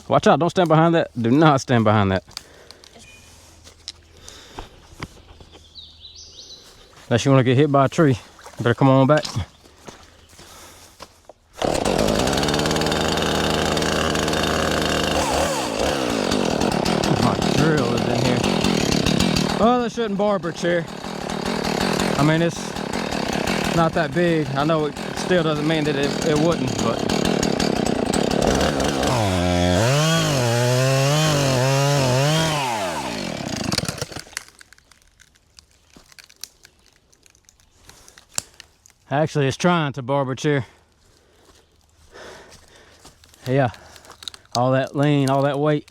Watch out, don't stand behind that. Do not stand behind that. Unless you want to get hit by a tree. Better come on back. My drill is in here. Oh, that shouldn't barber chair. I mean, it's not that big. I know it still doesn't mean that it wouldn't, but. Actually, it's trying to barber chair. Yeah, all that lean, all that weight.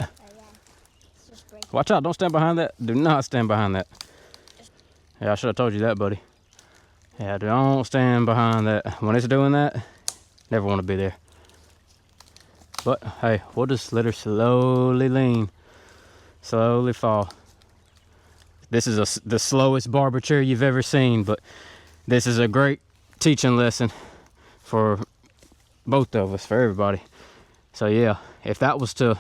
Watch out, don't stand behind that. Do not stand behind that. Yeah, I should have told you that, buddy. Yeah, don't stand behind that. When it's doing that, never want to be there. But hey, we'll just let her slowly lean, slowly fall. This is the slowest barber chair you've ever seen, but this is a great teaching lesson for both of us, for everybody. So yeah, if that was to,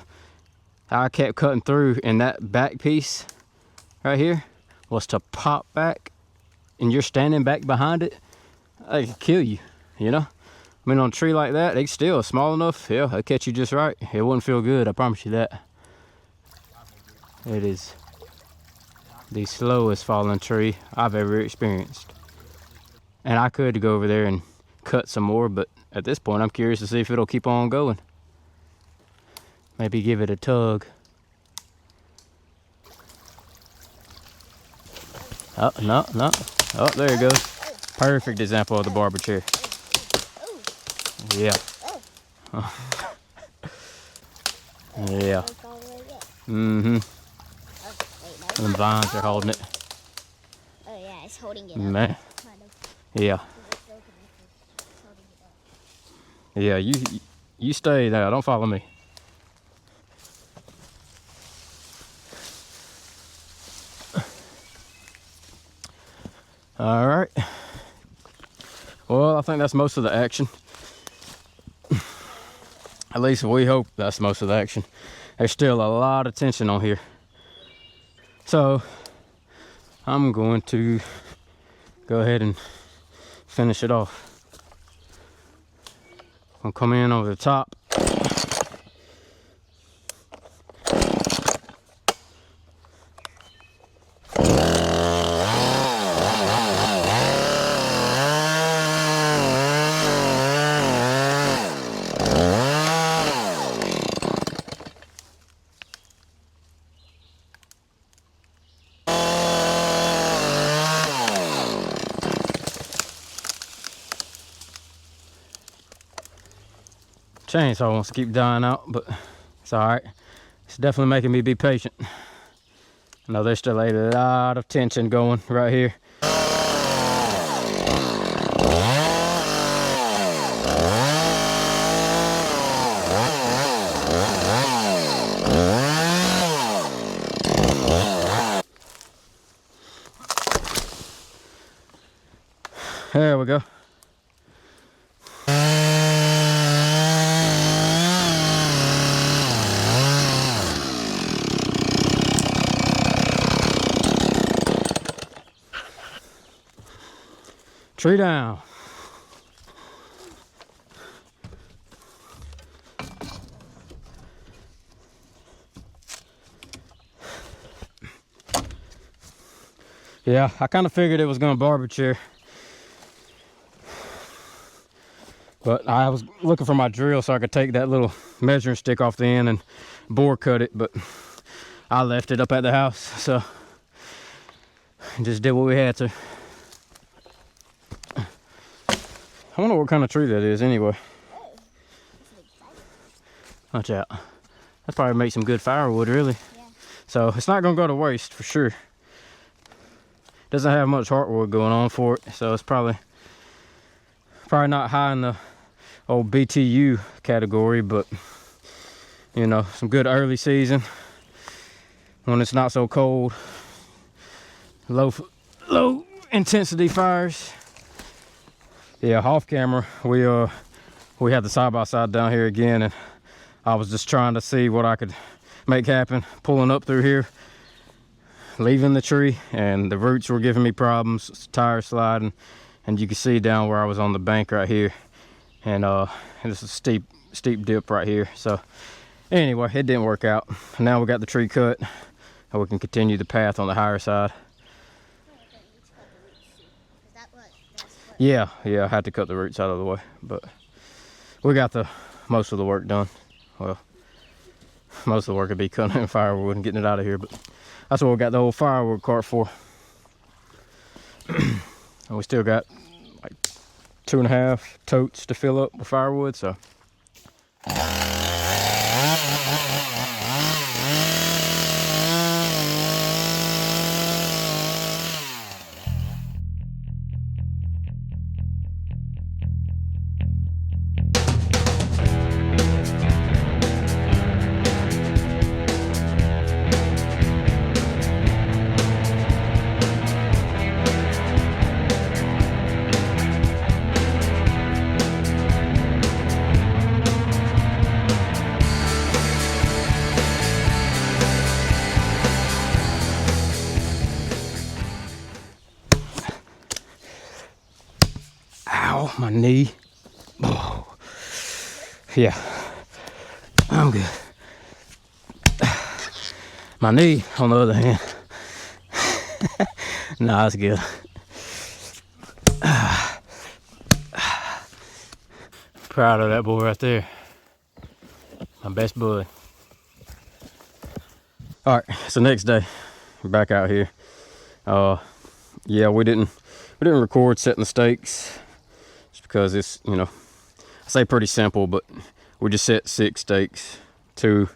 how I kept cutting through and that back piece right here was to pop back and you're standing back behind it, it could kill you, you know? I mean, on a tree like that, they still small enough, yeah, they'll catch you just right. It wouldn't feel good, I promise you that. It is the slowest falling tree I've ever experienced. And I could go over there and cut some more, but at this point, I'm curious to see if it'll keep on going. Maybe give it a tug. Oh, no. Oh, there it goes. Perfect example of the barber chair. Yeah. Yeah. Mm-hmm. The vines are holding it. Oh yeah, it's holding it up. Man. Yeah. Yeah, you stay there. Don't follow me. All right. Well, I think that's most of the action. At least we hope that's most of the action. There's still a lot of tension on here. So I'm going to go ahead and finish it off. I'll come in over the top. Chainsaw wants to keep dying out, but it's all right. It's definitely making me be patient. I know there's still a lot of tension going right here. There we go. Tree down. Yeah, I kind of figured it was going to barber chair. But I was looking for my drill so I could take that little measuring stick off the end and bore cut it, but I left it up at the house, so just did what we had to. I wonder what kind of tree that is anyway. Watch out. That'd probably make some good firewood, really. Yeah. So it's not gonna go to waste for sure. Doesn't have much heartwood going on for it, so it's probably not high in the old BTU category, but you know, some good early season when it's not so cold. Low intensity fires. Yeah, off camera we had the side by side down here again, and I was just trying to see what I could make happen, pulling up through here, leaving the tree, and the roots were giving me problems, tire sliding, and you can see down where I was on the bank right here, and this is a steep dip right here. So anyway, it didn't work out. Now we got the tree cut, and we can continue the path on the higher side. Yeah, I had to cut the roots out of the way, but we got most of the work done. Well, most of the work would be cutting in firewood and getting it out of here, but that's what we got the old firewood cart for. And we still got like 2.5 totes to fill up with firewood, so. Ow, my knee. Oh. Yeah, I'm good. My knee, on the other hand, nah, it's good. Proud of that boy right there. My best bud. All right, so next day, we're back out here. Yeah, we didn't record setting the stakes, just because it's, you know, I say pretty simple, but we just set 6 stakes, 2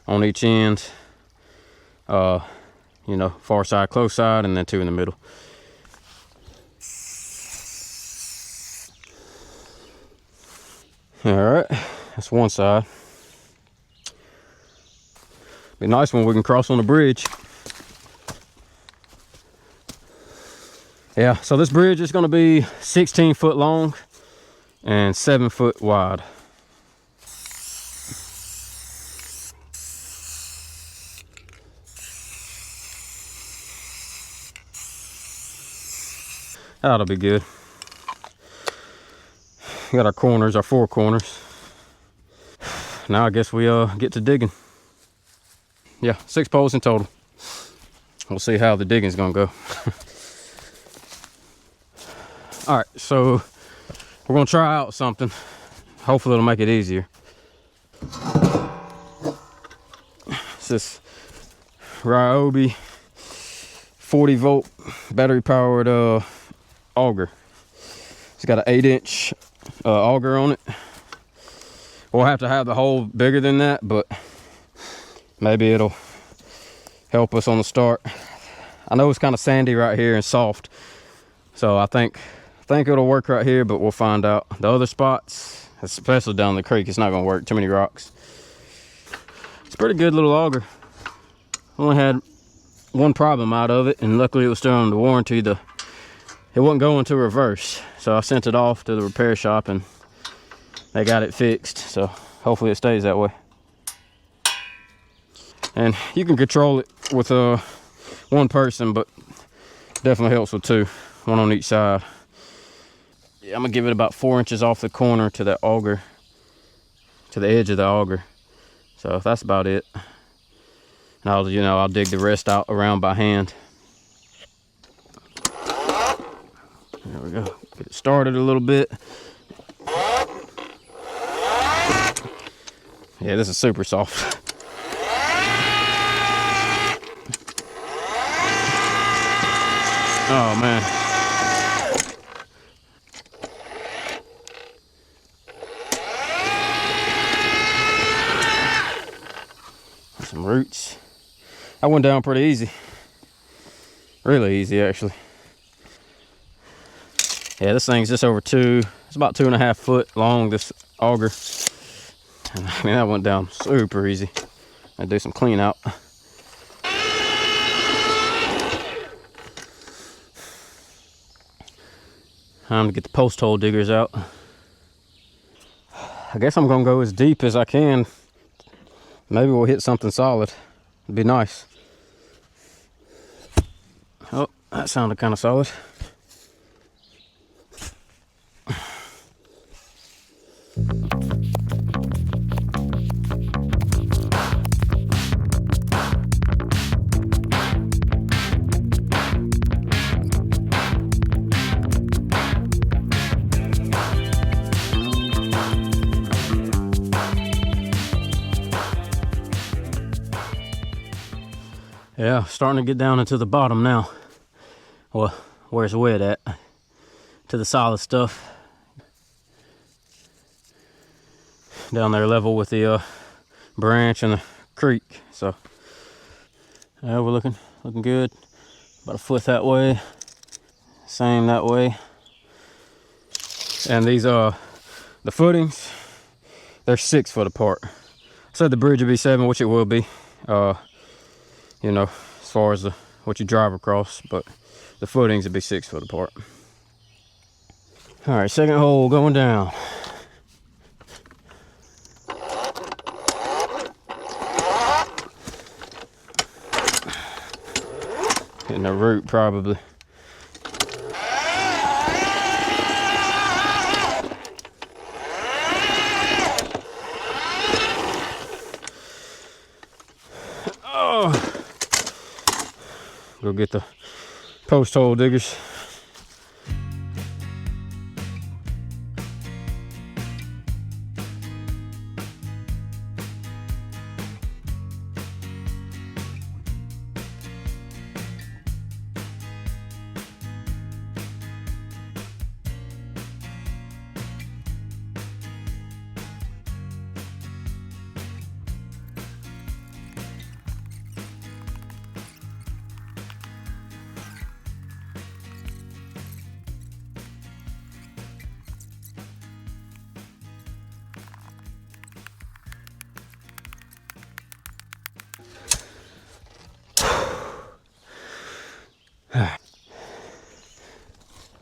on each end. You know, far side, close side, and then 2 in the middle. All right, that's one side. Be nice when we can cross on the bridge. Yeah, so this bridge is going to be 16 foot long and 7 foot wide. That'll be good. We got our corners, our 4 corners. Now I guess we get to digging. Yeah, 6 poles in total. We'll see how the digging's gonna go. All right, so we're gonna try out something. Hopefully it'll make it easier. It's this Ryobi 40 volt battery powered auger. It's got an 8-inch auger on it. We'll have to have the hole bigger than that, but maybe it'll help us on the start. I know it's kind of sandy right here and soft, so I think it'll work right here, but we'll find out. The other spots, especially down the creek, it's not gonna work. Too many rocks. It's a pretty good little auger. Only had one problem out of it, and luckily it was still under warranty. It wasn't going to reverse, so I sent it off to the repair shop and they got it fixed, so hopefully it stays that way. And you can control it with one person, but definitely helps with 2, 1 on each side. Yeah, I'm gonna give it about 4 inches off the corner to that auger, to the edge of the auger. So that's about it. And I'll dig the rest out around by hand. There we go. Get it started a little bit. Yeah, this is super soft. Oh man. Some roots. That went down pretty easy. Really easy, actually. Yeah, this thing's just over it's about 2.5 foot long, this auger. And I mean, that went down super easy. I do some clean out. Time to get the post hole diggers out. I guess I'm gonna go as deep as I can Maybe we'll hit something solid. It'd be nice. Oh, that sounded kind of solid. Yeah, starting to get down into the bottom now. Well, where it's wet at. To the solid stuff. Down there level with the branch and the creek. So, yeah, we're looking good. About a foot that way. Same that way. And these the footings, they're 6 foot apart. I said the bridge would be 7, which it will be. You know, as far as what you drive across, but the footings would be 6 foot apart. All right, second hole going down. Hitting the root probably. Oh, go get the post hole diggers.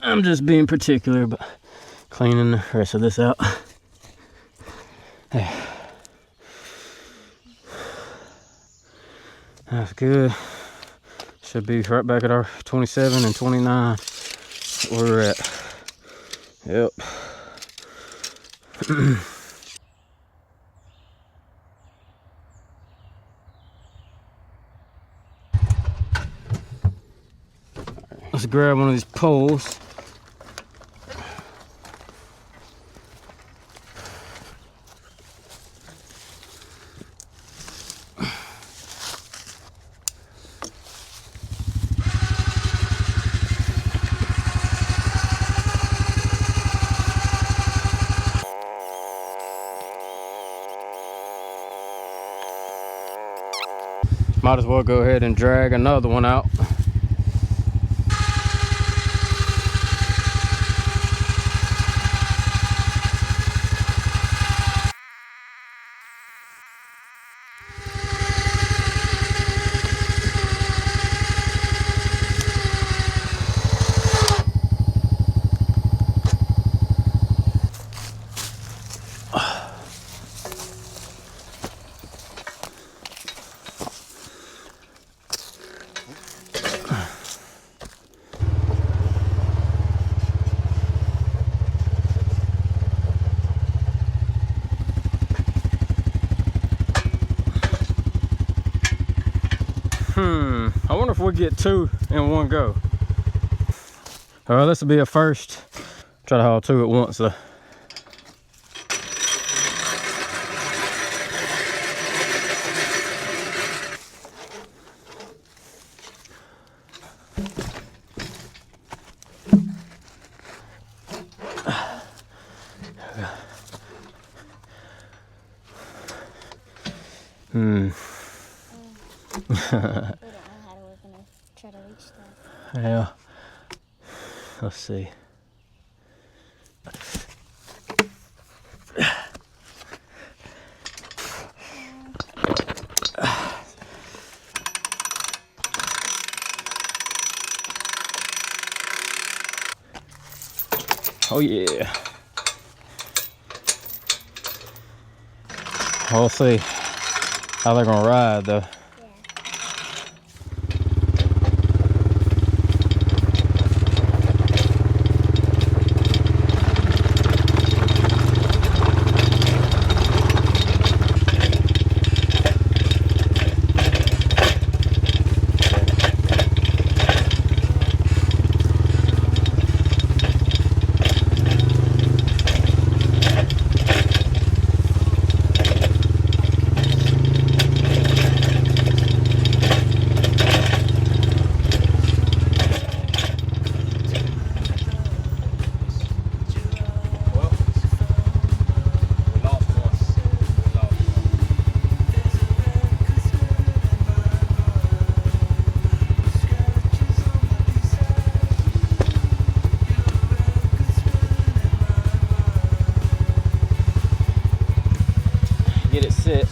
I'm just being particular about cleaning the rest of this out. That's good. Should be right back at our 27 and 29 where we're at. Yep. Let's grab one of these poles. Might as well go ahead and drag another one out. I wonder if we'll get 2 in one go. All right, this will be a first. Try to haul 2 at once though. We don't know how we're gonna try to reach that. Yeah. Let's see. Oh yeah. We'll see. How they're gonna ride though. Get it set.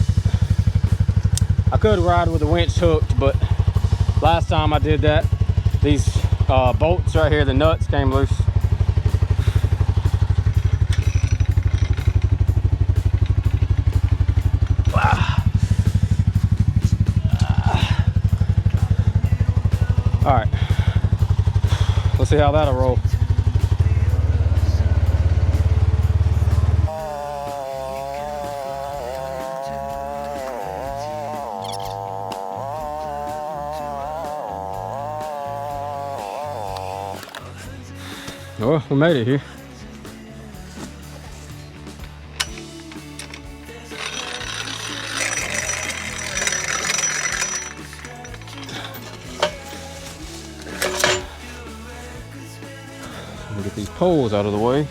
I could ride with the winch hooked, but last time I did that, these bolts right here, the nuts came loose. All right, let's see how that'll roll. Well, we made it here. Get these poles out of the way.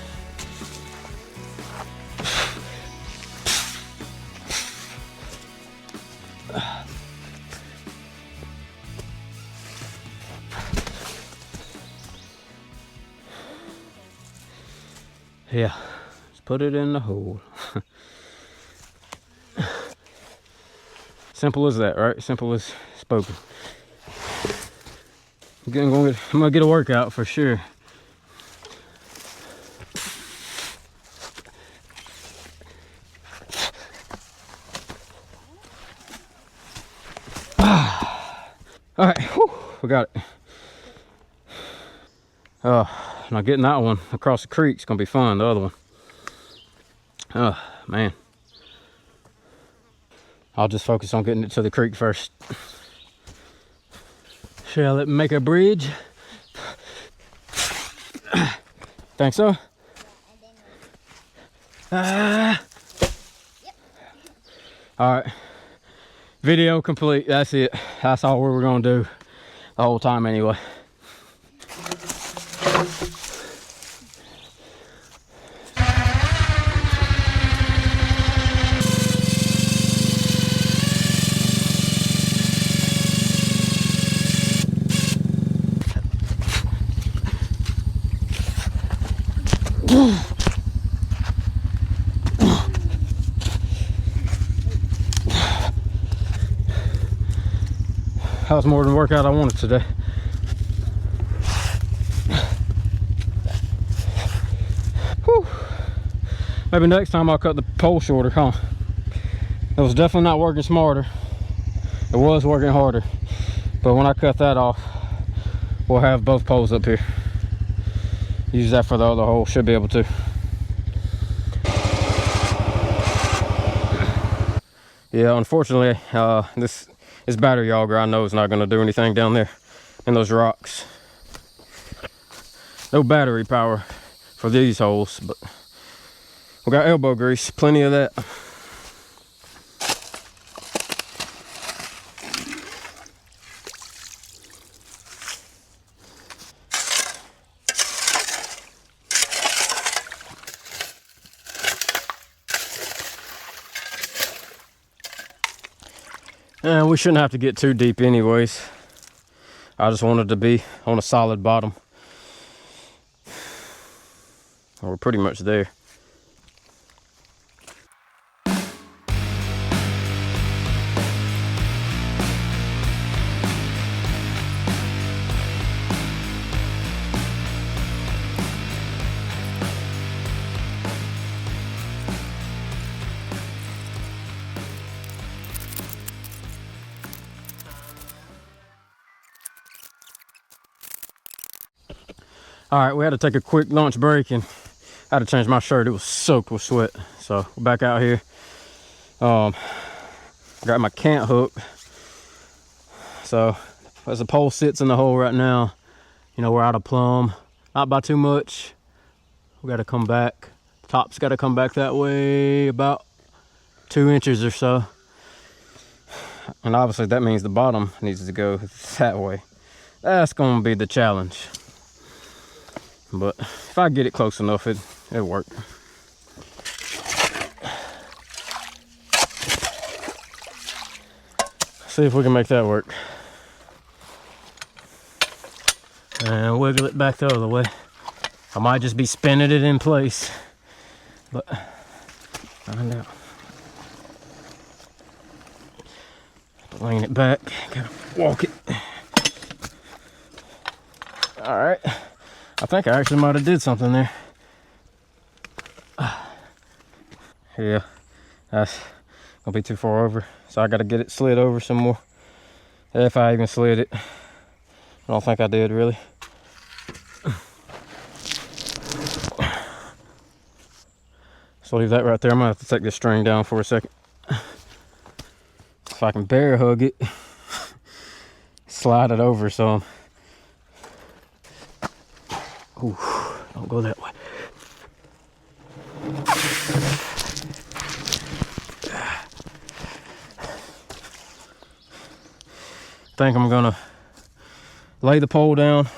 Yeah, just put it in the hole. Simple as that, right? Simple as spoken. I'm gonna get a workout for sure. All right, whew, we got it. Now getting that one across the creek is gonna be fun. The other one. Oh man. I'll just focus on getting it to the creek first. Shall it make a bridge? Think so? All right. Video complete. That's it. That's all we were gonna do the whole time anyway. That was more than the workout I wanted today. Whew. Maybe next time I'll cut the pole shorter, huh? It was definitely not working smarter. It was working harder. But when I cut that off, we'll have both poles up here. Use that for the other hole, should be able to. Yeah, unfortunately, this battery auger I know is not going to do anything down there in those rocks. No battery power for these holes, but we got elbow grease, plenty of that. And we shouldn't have to get too deep anyways. I just wanted to be on a solid bottom. We're pretty much there. All right, we had to take a quick lunch break and I had to change my shirt. It was soaked with sweat. So we're back out here. Got my cant hook. So as the pole sits in the hole right now, you know, we're out of plumb. Not by too much. We got to come back. Top's got to come back that way about 2 inches or so. And obviously that means the bottom needs to go that way. That's going to be the challenge. But if I get it close enough, it'll work. See if we can make that work. And wiggle it back the other way. I might just be spinning it in place. But find out. Lean it back, gotta walk it. All right, I think I actually might have did something there. Yeah, that's gonna be too far over, so I gotta get it slid over some more. If I even slid it. I don't think I did really. So leave that right there. I'm gonna have to take this string down for a second. If I can bear hug it, slide it over some. Ooh, don't go that way. I think I'm gonna lay the pole down,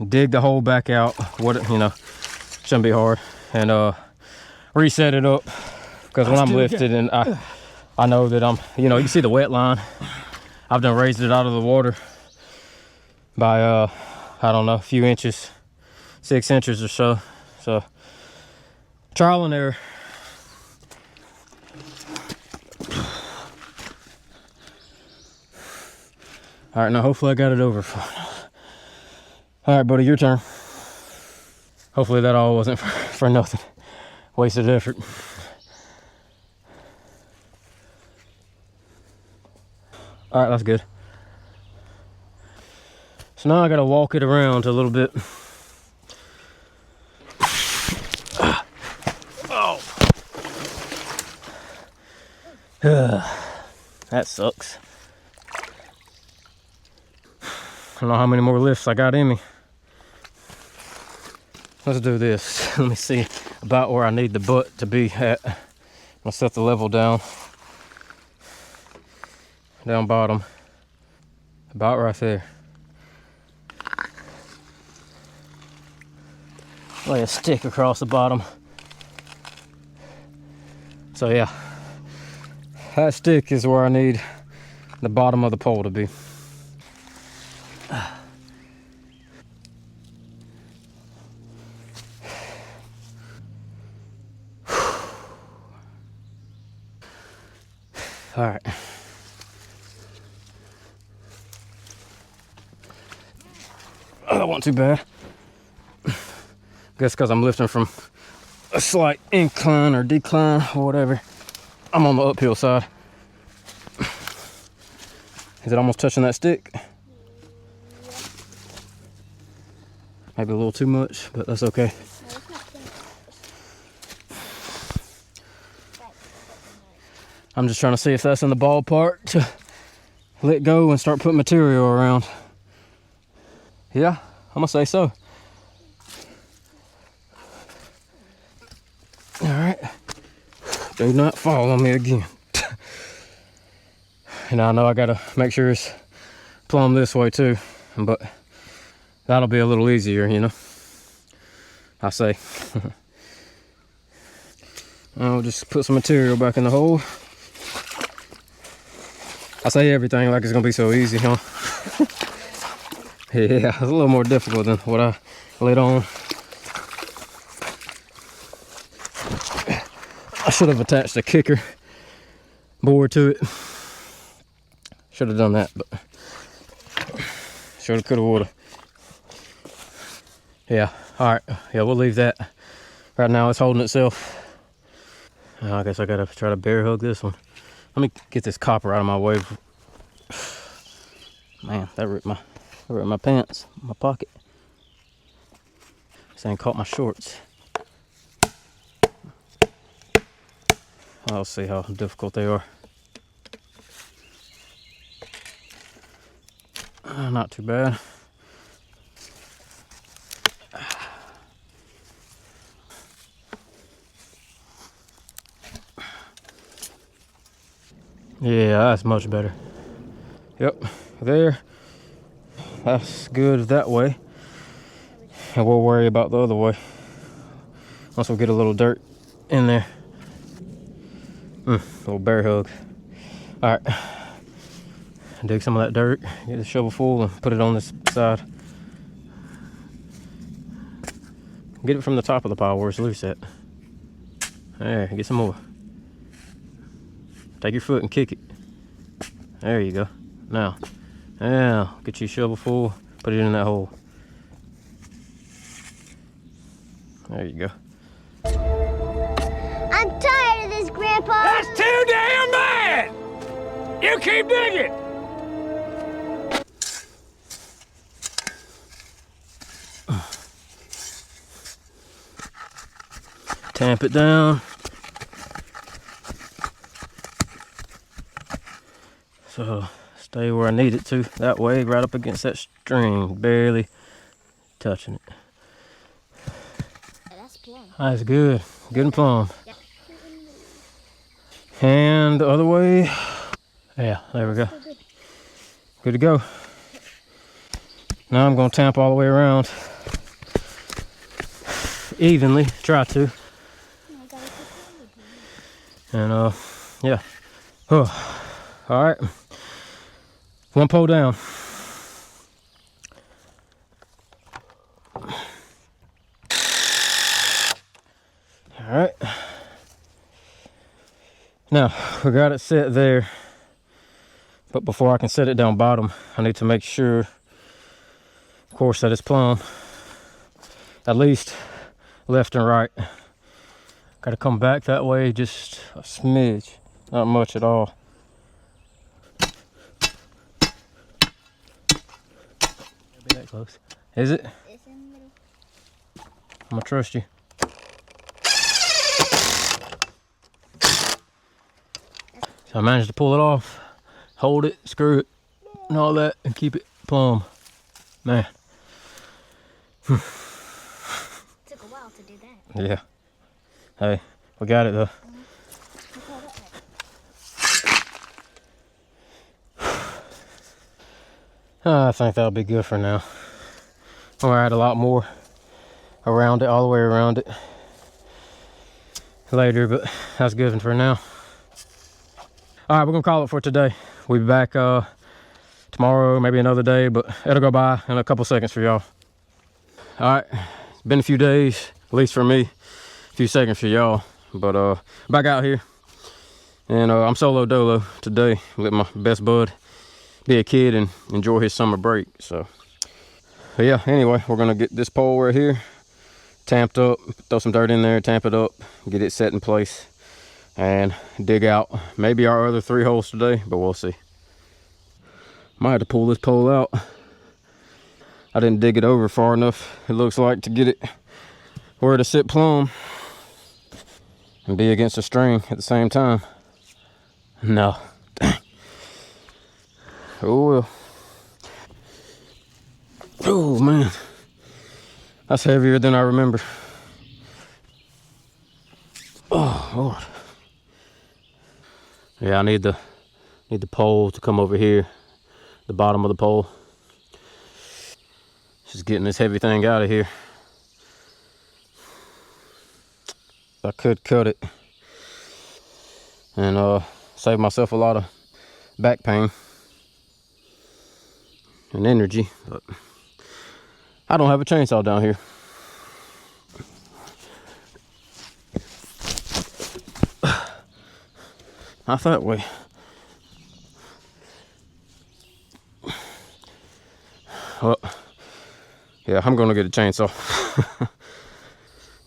dig the hole back out. Shouldn't be hard, and reset it up. Because when I'm lifted and I know that you can see the wet line. I've done raised it out of the water by I don't know, a few inches, 6 inches or so. So trial and error. All right, now hopefully I got it over. All right, buddy, your turn. Hopefully that all wasn't for nothing. Wasted effort. All right, that's good. So now I gotta walk it around a little bit. Oh. That sucks. I don't know how many more lifts I got in me. Let's do this. Let me see about where I need the butt to be at. I'll set the level down bottom, about right there. Lay a stick across the bottom. So yeah, that stick is where I need the bottom of the pole to be. All right. Oh, that wasn't too bad. Guess because I'm lifting from a slight incline or decline or whatever. I'm on the uphill side. Is it almost touching that stick? Maybe a little too much, but that's okay. I'm just trying to see if that's in the ballpark to let go and start putting material around. Yeah, I'm gonna say so. All right, do not fall on me again. And I know I gotta make sure it's plumb this way too, but that'll be a little easier, I say. I'll just put some material back in the hole. I say everything like it's gonna be so easy, huh? Yeah, it's a little more difficult than what I let on. I should have attached a kicker board to it. Should have done that, but shoulda, coulda, woulda. Yeah, all right. Yeah, we'll leave that. Right now it's holding itself. I guess I gotta try to bear hug this one. Let me get this copper out of my way. Man, that ripped my over in my pants, my pocket. This ain't caught my shorts. I'll see how difficult they are. Not too bad. Yeah, that's much better. Yep, there. That's good that way. And we'll worry about the other way once we get a little dirt in there. Little bear hug. All right. Dig some of that dirt, get the shovel full, and put it on this side. Get it from the top of the pile where it's loose at. There, get some more. Take your foot and kick it. There you go. Now, get your shovel full, put it in that hole. There you go. I'm tired of this, Grandpa. That's too damn bad! You keep digging! Tamp it down. So stay where I need it to. That way, right up against that string, barely touching it. That's plumb. That's good. Good and plumb. Yep. And the other way. Yeah, there we go. Good to go. Now I'm going to tamp all the way around. Evenly, try to. And yeah. Oh. All right. One pole down. All right. Now, we got it set there. But before I can set it down bottom, I need to make sure, of course, that it's plumb. At least left and right. Got to come back that way just a smidge. Not much at all. Be that close. Is it? It's in the middle. I'm gonna trust you. So I managed to pull it off, hold it, screw it, and all that, and keep it plumb. Man. Took a while to do that. Yeah. Hey, we got it though. I think that'll be good for now. I'll add a lot more around it, all the way around it later, but that's good for now. All right, we're gonna call it for today. We'll be back tomorrow, maybe another day, but it'll go by in a couple seconds for y'all. All right, it's been a few days, at least for me, a few seconds for y'all, but back out here. And I'm solo dolo today. Let my best bud be a kid and enjoy his summer break. So yeah, anyway, we're gonna get this pole right here tamped up, throw some dirt in there, tamp it up, get it set in place, and dig out maybe our other 3 holes today, but we'll see. Might have to pull this pole out. I didn't dig it over far enough, it looks like, to get it where to sit plumb and be against the string at the same time. No, dang. Oh well. Oh man, that's heavier than I remember. Oh Lord. Yeah, I need the pole to come over here, the bottom of the pole. Just getting this heavy thing out of here. I could cut it and save myself a lot of back pain and energy, but I don't have a chainsaw down here. Not that way. Well, yeah, I'm gonna get a chainsaw.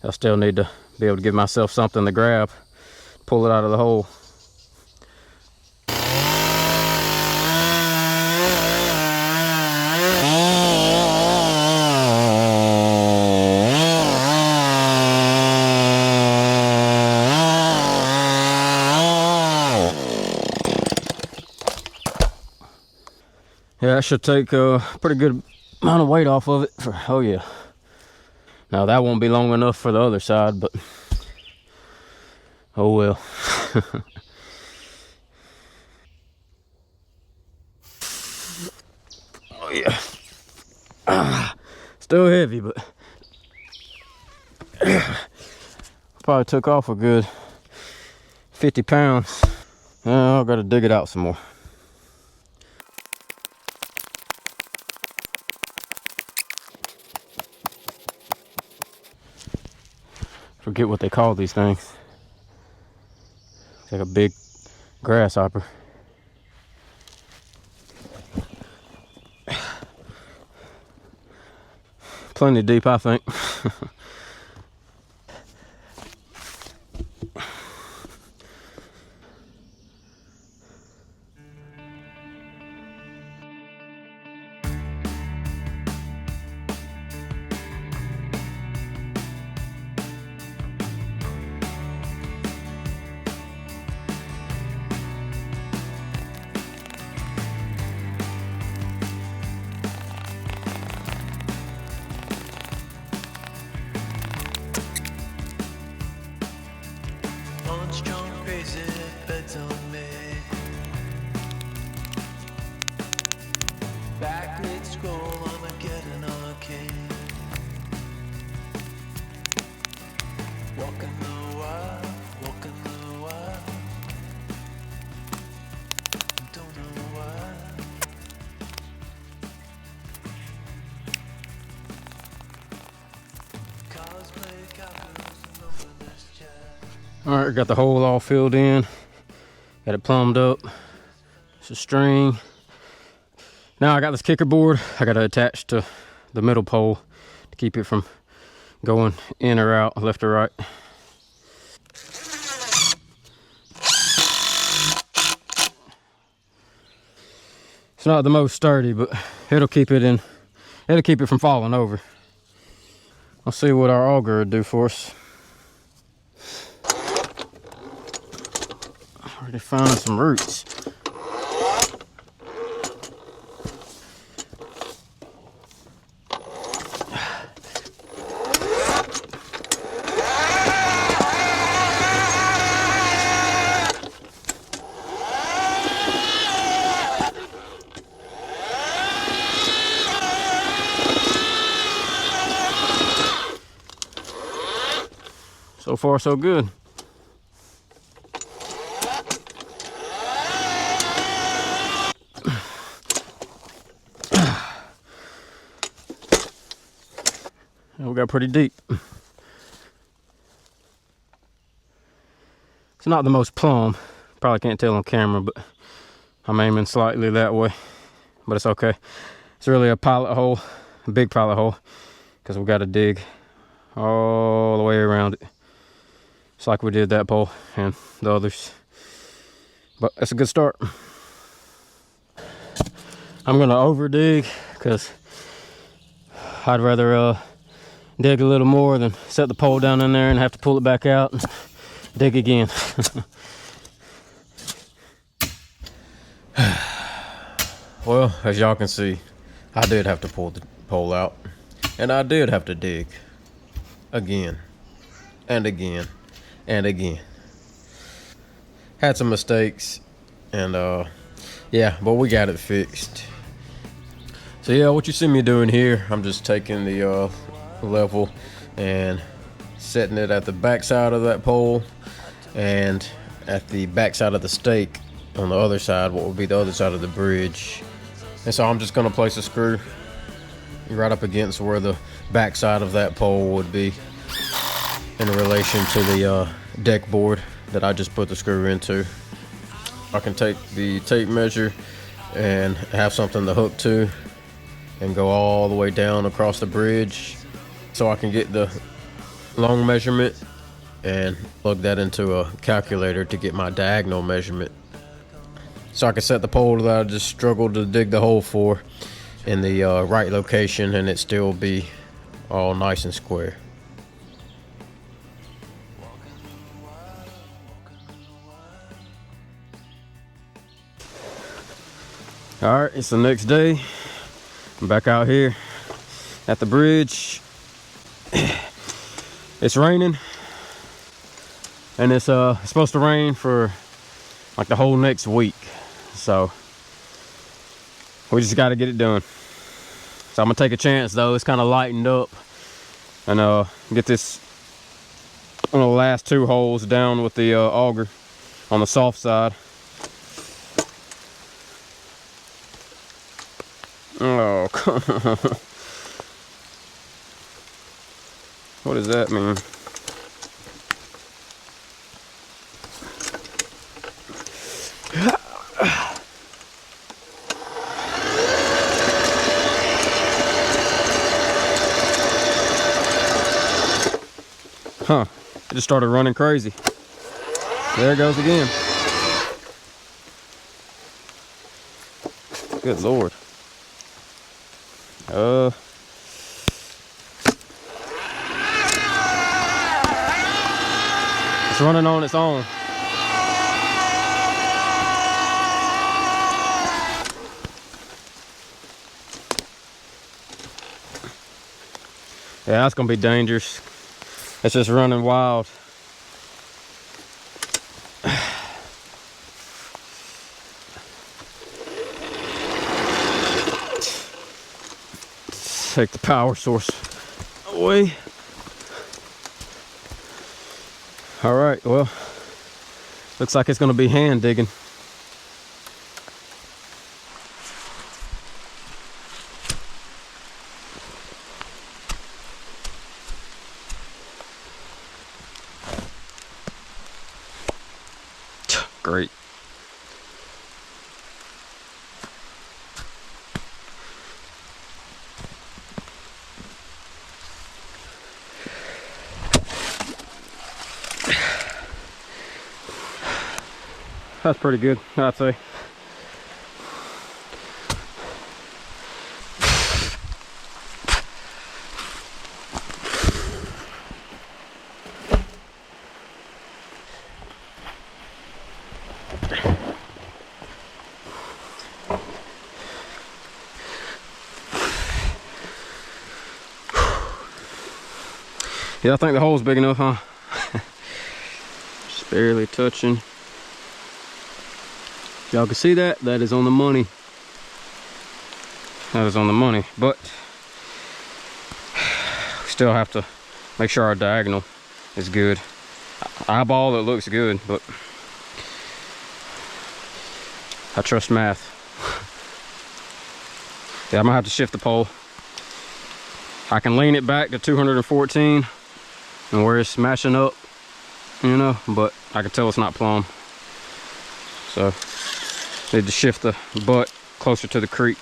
I still need to be able to give myself something to grab, pull it out of the hole. Yeah, that should take a pretty good amount of weight off of it. Oh yeah. Now that won't be long enough for the other side, but oh well. Oh yeah. Still heavy, but probably took off a good 50 pounds. Now I gotta dig it out some more. Forget what they call these things. It's like a big grasshopper. Plenty deep, I think. All right, got the hole all filled in. Got it plumbed up. It's a string. Now I got this kicker board. I got to attach to the middle pole to keep it from going in or out, left or right. It's not the most sturdy, but it'll keep it in. It'll keep it from falling over. Let's see what our auger would do for us. Already found some roots. So far, so good. And we got pretty deep. It's not the most plumb. Probably can't tell on camera, but I'm aiming slightly that way. But it's okay. It's really a pilot hole, a big pilot hole, because we got to dig all the way around it. It's like we did that pole and the others. But that's a good start. I'm gonna over dig because I'd rather dig a little more than set the pole down in there and have to pull it back out and dig again. Well, as y'all can see, I did have to pull the pole out, and I did have to dig again and again and again. Had some mistakes, and yeah, but we got it fixed. So yeah, what you see me doing here, I'm just taking the level and setting it at the back side of that pole and at the back side of the stake on the other side, what would be the other side of the bridge. And so I'm just gonna place a screw right up against where the back side of that pole would be in relation to the deck board that I just put the screw into. I can take the tape measure and have something to hook to and go all the way down across the bridge so I can get the long measurement and plug that into a calculator to get my diagonal measurement, so I can set the pole that I just struggled to dig the hole for in the right location and it still be all nice and square. All right, it's the next day. I'm back out here at the bridge. It's raining, and it's supposed to rain for like the whole next week. So we just got to get it done. So I'm gonna take a chance though. It's kind of lightened up, and get this one of the last 2 holes down with the auger on the soft side. Oh, come on. What does that mean? Huh, it just started running crazy. There it goes again. Good Lord. It's running on its own. Yeah, that's gonna be dangerous. It's just running wild. Take the power source away. All right, well, looks like it's gonna be hand digging. Great. That's pretty good, I'd say. Yeah, I think the hole's big enough, huh? Just barely touching. Y'all can see that? That is on the money. That is on the money, but we still have to make sure our diagonal is good. Eyeball, it looks good, but I trust math. Yeah, I'm gonna have to shift the pole. I can lean it back to 214 and where it's smashing up, you know, but I can tell it's not plumb. So need to shift the butt closer to the creek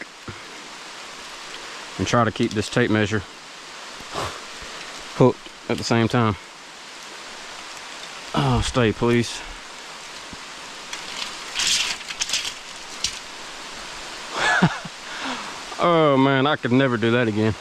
and try to keep this tape measure hooked at the same time. Oh, stay please. Oh man, I could never do that again.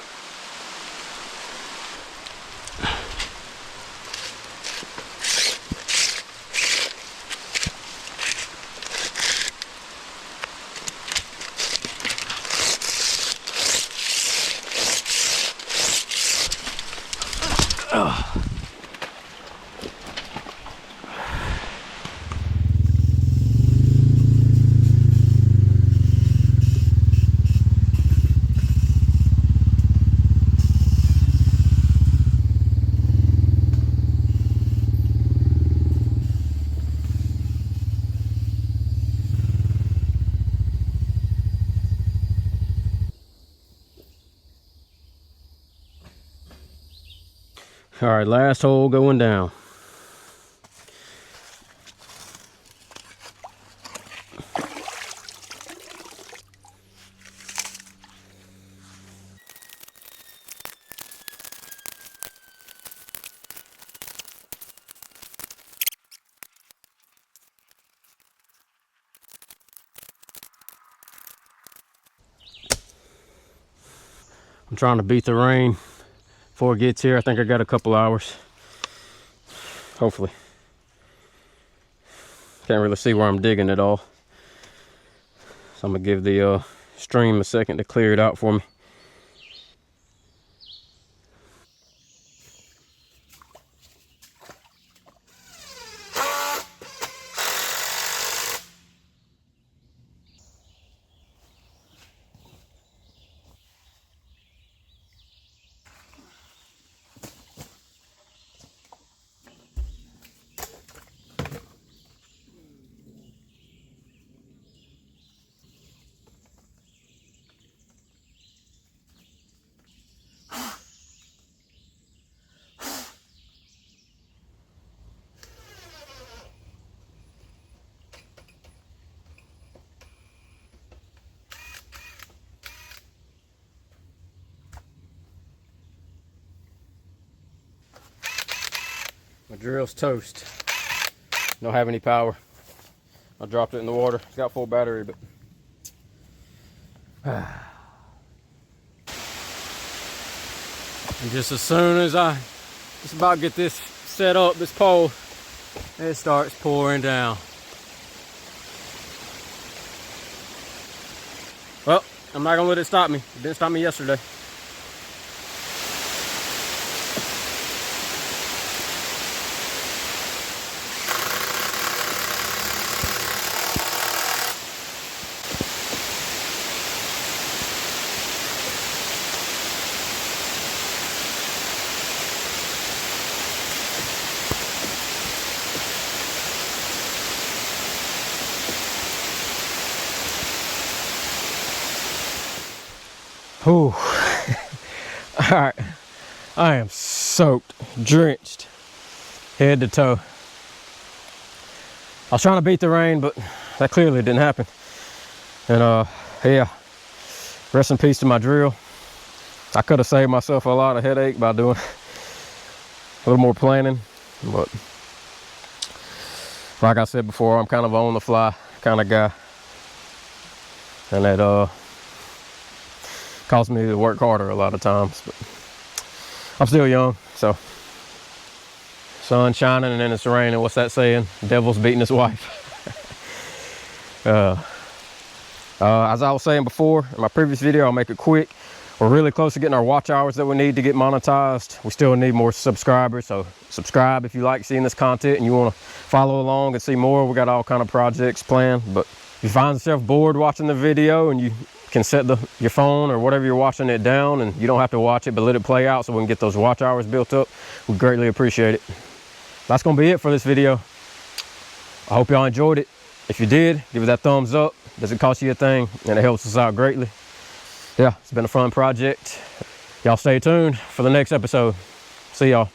All right, last hole going down. I'm trying to beat the rain before it gets here. I think I got a couple hours. Hopefully. Can't really see where I'm digging at all. So I'm gonna give the stream a second to clear it out for me. My drill's toast. Don't have any power. I dropped it in the water. It's got full battery, but and just as soon as I just about get this set up, this pole, it starts pouring down. Well, I'm not gonna let it stop me. It didn't stop me yesterday. Whew. Alright. I am soaked, drenched, head to toe. I was trying to beat the rain, but that clearly didn't happen. And yeah. Rest in peace to my drill. I could have saved myself a lot of headache by doing a little more planning, but like I said before, I'm kind of on the fly kind of guy. And that caused me to work harder a lot of times, but I'm still young, so sun shining and then it's raining. What's that saying? Devil's beating his wife. As I was saying before in my previous video, I'll make it quick. We're really close to getting our watch hours that we need to get monetized. We still need more subscribers, so subscribe if you like seeing this content and you want to follow along and see more. We got all kind of projects planned, but if you find yourself bored watching the video and you can set your phone or whatever you're watching it down and you don't have to watch it, but let it play out so we can get those watch hours built up, we greatly appreciate it. That's gonna be it for this video. I hope y'all enjoyed it. If you did, give it that thumbs up. Doesn't cost you a thing and it helps us out greatly. Yeah, it's been a fun project. Y'all stay tuned for the next episode. See y'all.